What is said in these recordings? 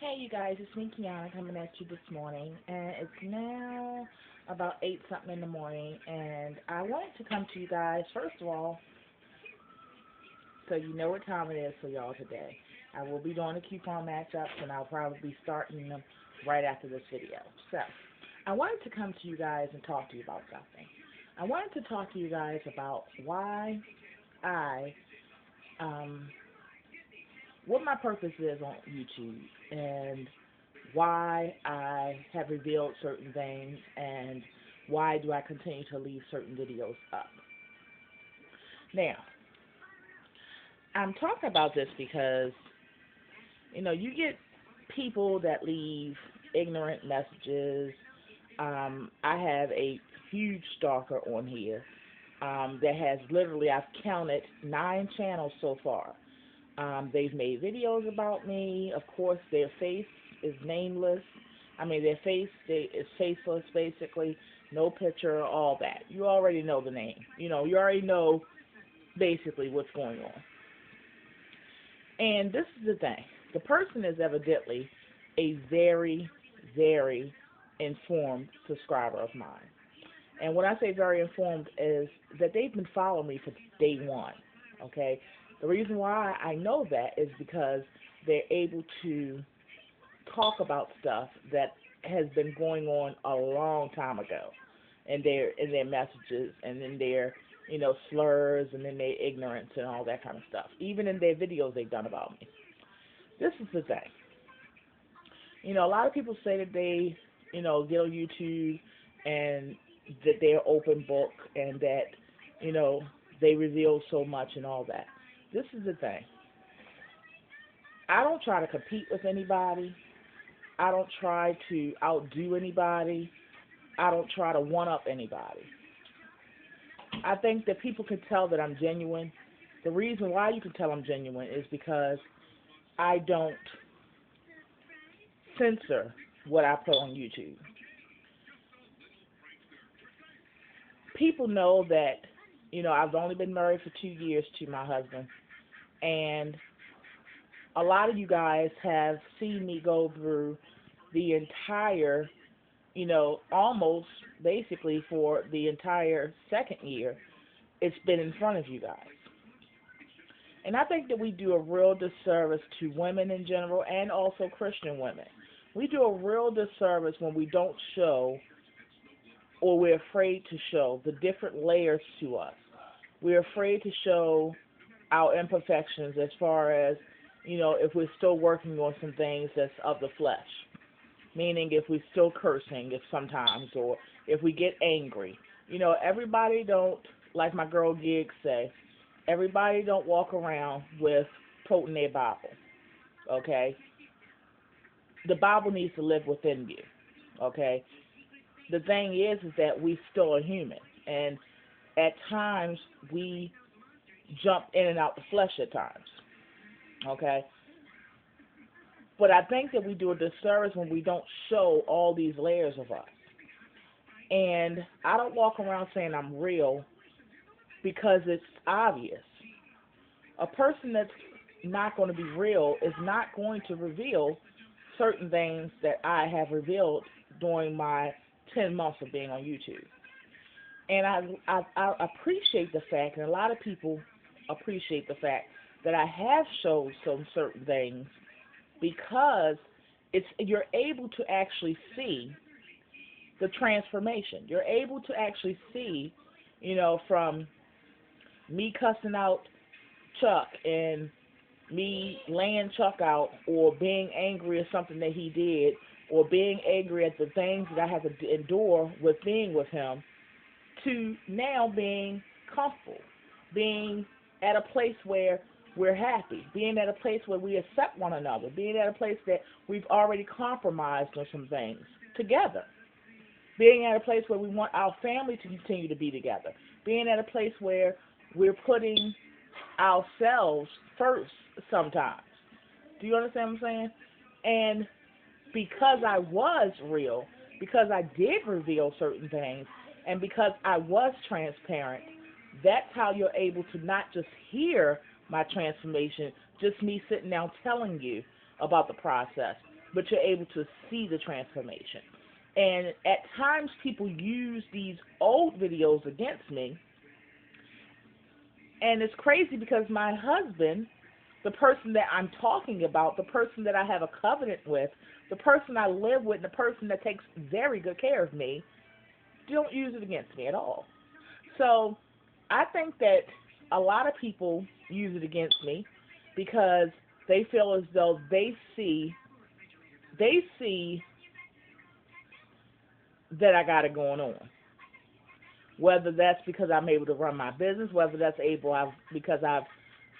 Hey, you guys, it's me, Kiana, coming at you this morning, and it's now about 8 something in the morning, and I wanted to come to you guys, first of all, so you know what time it is for y'all today. I will be doing the coupon matchups, and I'll probably be starting them right after this video. So, I wanted to come to you guys and talk to you about something. I wanted to talk to you guys about why I, um, what my purpose is on YouTube, and why I have revealed certain things, and why do I continue to leave certain videos up. Now, I'm talking about this because, you get people that leave ignorant messages. I have a huge stalker on here that has literally, I've counted 9 channels so far. They've made videos about me. Of course, their face is nameless. I mean, their face is faceless, basically. No picture, all that. You already know the name. You already know basically what's going on. And this is the thing. The person is evidently a very, very informed subscriber of mine. And when I say very informed is that they've been following me for day one, okay? The reason why I know that is because they're able to talk about stuff that has been going on a long time ago in their messages and in their slurs and in their ignorance and all that kind of stuff. Even in their videos they've done about me. This is the thing. A lot of people say that they, get on YouTube and that they're open book and that, you know, they reveal so much and all that. This is the thing. I don't try to compete with anybody. I don't try to outdo anybody. I don't try to one-up anybody. I think that people can tell that I'm genuine. The reason why you can tell I'm genuine is because I don't censor what I put on YouTube. People know that, I've only been married for 2 years to my husband, and a lot of you guys have seen me go through the entire, almost basically for the entire second year. It's been in front of you guys. And I think that we do a real disservice to women in general and also Christian women. We do a real disservice when we don't show, or we're afraid to show, the different layers to us. We're afraid to show our imperfections as far as, if we're still working on some things that's of the flesh. Meaning if we're still cursing if sometimes, or if we get angry. Everybody don't, like my girl Gigs say, everybody don't walk around with quoting their Bible, okay? The Bible needs to live within you, okay? The thing is that we still are human, and at times we jump in and out the flesh at times, okay? But I think that we do a disservice when we don't show all these layers of us. And I don't walk around saying I'm real because it's obvious. A person that's not going to be real is not going to reveal certain things that I have revealed during my 10 months of being on YouTube. And I appreciate the fact, and a lot of people appreciate the fact, that I have showed some certain things because you're able to actually see the transformation. You're able to actually see, from me cussing out Chuck and me laying Chuck out, or being angry at something that he did, or being angry at the things that I have to endure with being with him, to now being comfortable, being at a place where we're happy, being at a place where we accept one another, being at a place that we've already compromised on some things together, being at a place where we want our family to continue to be together, being at a place where we're putting ourselves first sometimes. Do you understand what I'm saying? And because I was real, because I did reveal certain things, and because I was transparent, that's how you're able to not just hear my transformation, just me sitting down telling you about the process, but you're able to see the transformation. And at times people use these old videos against me, and it's crazy because my husband, the person that I'm talking about, the person that I have a covenant with, the person I live with, the person that takes very good care of me, don't use it against me at all. So I think that a lot of people use it against me because they feel as though they see that I got it going on. Whether that's because I'm able to run my business, whether that's because I've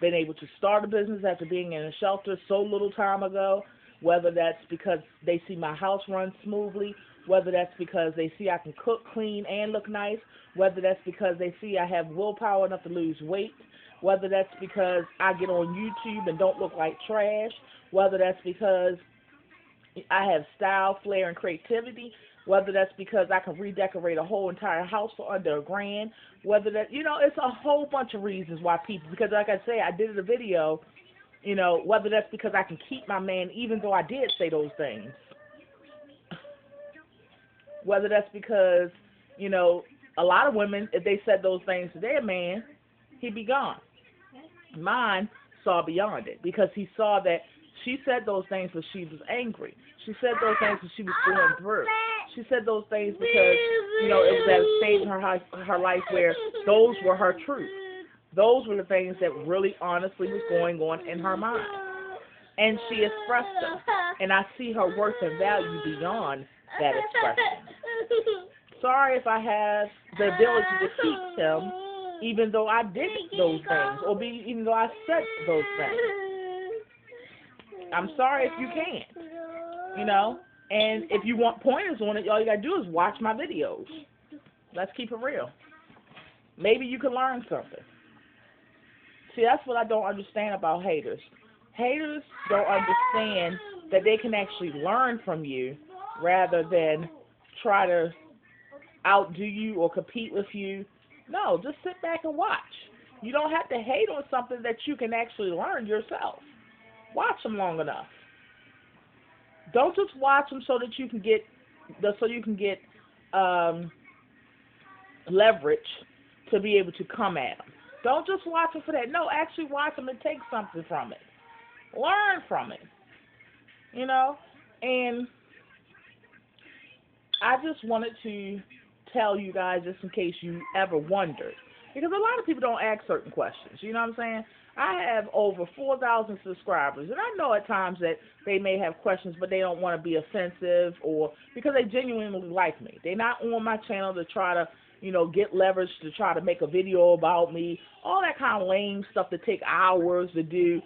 been able to start a business after being in a shelter so little time ago, whether that's because they see my house run smoothly, whether that's because they see I can cook, clean, and look nice, whether that's because they see I have willpower enough to lose weight, whether that's because I get on YouTube and don't look like trash, whether that's because I have style, flair, and creativity, whether that's because I can redecorate a whole entire house for under $1,000, whether that, it's a whole bunch of reasons why people, because like I say, I did a video, whether that's because I can keep my man even though I did say those things, whether that's because, a lot of women, if they said those things to their man, he'd be gone. Mine saw beyond it because he saw that she said those things because she was angry. She said those things because she was going through. She said those things because, it was at a stage in her life where those were her truth. Those were the things that really honestly was going on in her mind. And she expressed them. And I see her worth and value beyond that expression. Sorry if I have the ability to teach him, even though I did those things, or even though I said those things. I'm sorry if you can't, and if you want pointers on it, all you got to do is watch my videos. Let's keep it real. Maybe you can learn something. See, that's what I don't understand about haters. Haters don't understand that they can actually learn from you rather than try to outdo you or compete with you. No, just sit back and watch. You don't have to hate on something that you can actually learn yourself. Watch them long enough. Don't just watch them so that you can get leverage to be able to come at them. Don't just watch them for that. No, actually watch them and take something from it. Learn from it. And I just wanted to tell you guys, just in case you ever wondered, because a lot of people don't ask certain questions. You know what I'm saying? I have over 4,000 subscribers, and I know at times that they may have questions, but they don't want to be offensive, or because they genuinely like me. They're not on my channel to try to, get leverage to try to make a video about me, all that kind of lame stuff that take hours to do.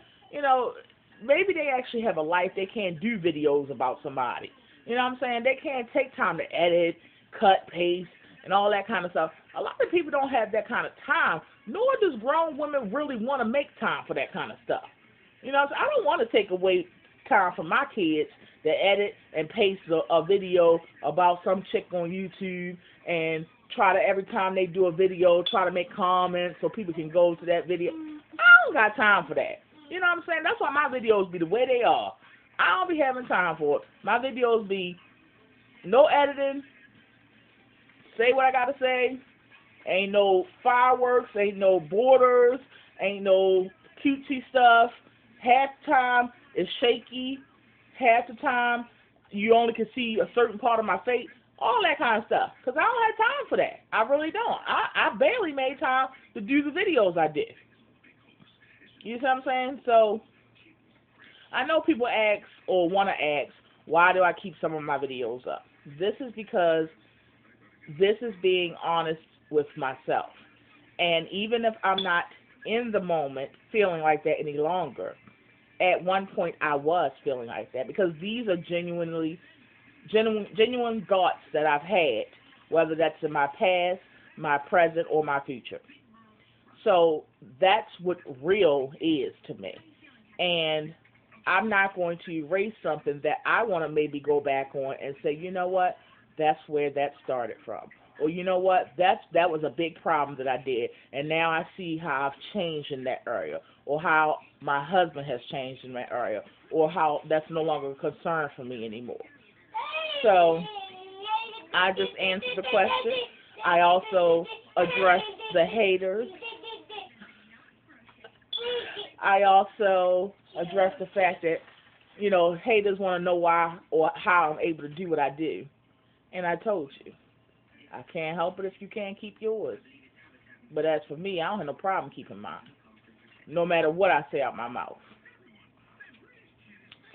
Maybe they actually have a life. They can't do videos about somebody. You know what I'm saying? They can't take time to edit, cut, paste, and all that kind of stuff. A lot of people don't have that kind of time, nor does grown women really want to make time for that kind of stuff. So I don't want to take away time from my kids to edit and paste a video about some chick on YouTube and try to, every time they do a video, try to make comments so people can go to that video. I don't got time for that. You know what I'm saying? That's why my videos be the way they are. I don't be having time for it. My videos be no editing, say what I got to say. Ain't no fireworks, ain't no borders, ain't no cutesy stuff. Half the time it's shaky. Half the time you only can see a certain part of my face. All that kind of stuff. Because I don't have time for that. I really don't. I barely made time to do the videos I did. You see what I'm saying? So I know people ask or want to ask, why do I keep some of my videos up? This is because this is being honest with myself. And even if I'm not in the moment feeling like that any longer, at one point I was feeling like that, because these are genuine thoughts that I've had, whether that's in my past, my present, or my future. So that's what real is to me. And I'm not going to erase something that I want to maybe go back on and say, you know what, that's where that started from. or you know what, that was a big problem that I did, and now I see how I've changed in that area, or how my husband has changed in that area, or how that's no longer a concern for me anymore. So I just answered the question. I also addressed the haters. I also addressed the fact that, haters want to know why or how I'm able to do what I do. And I told you, I can't help it if you can't keep yours. But as for me, I don't have no problem keeping mine, no matter what I say out my mouth.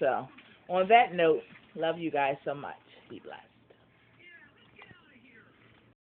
So, on that note, love you guys so much. Be blessed.